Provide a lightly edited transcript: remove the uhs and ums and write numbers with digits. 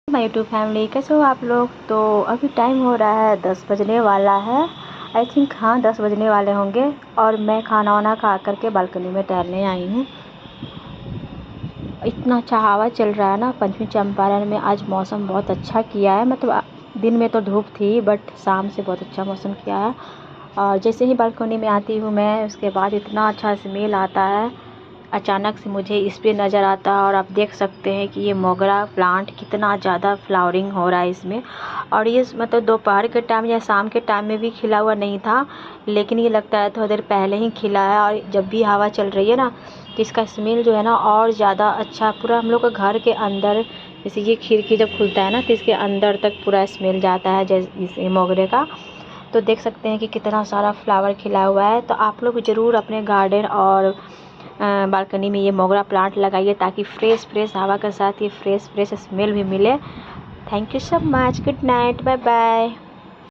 My YouTube family, कैसे हो आप लोग। तो अभी टाइम हो रहा है 10 बजने वाला है। आई थिंक हाँ 10 बजने वाले होंगे। और मैं खाना वाना खा करके बालकनी में टहलने आई हूँ। इतना अच्छा हवा चल रहा है ना। पंचमी चंपारण में आज मौसम बहुत अच्छा किया है। मतलब दिन में तो धूप थी बट शाम से बहुत अच्छा मौसम किया है। और जैसे ही बालकनी में आती हूँ मैं, उसके बाद इतना अच्छा स्मेल आता है। अचानक से मुझे इस पे नज़र आता है और आप देख सकते हैं कि ये मोगरा प्लांट कितना ज़्यादा फ्लावरिंग हो रहा है इसमें। और ये मतलब दोपहर के टाइम या शाम के टाइम में भी खिला हुआ नहीं था, लेकिन ये लगता है थोड़ी देर पहले ही खिला है। और जब भी हवा चल रही है ना, तो इसका स्मेल जो है ना और ज़्यादा अच्छा, पूरा हम लोग का घर के अंदर, जैसे ये खिड़की जब खुलता है ना तो इसके अंदर तक पूरा स्मेल जाता है जैसे इस मोगरे का। तो देख सकते हैं कि कितना सारा फ्लावर खिला हुआ है। तो आप लोग ज़रूर अपने गार्डन और बालकनी में ये मोगरा प्लांट लगाइए, ताकि फ्रेश हवा के साथ ये फ्रेश स्मेल भी मिले। Thank you so much. Good night, bye bye.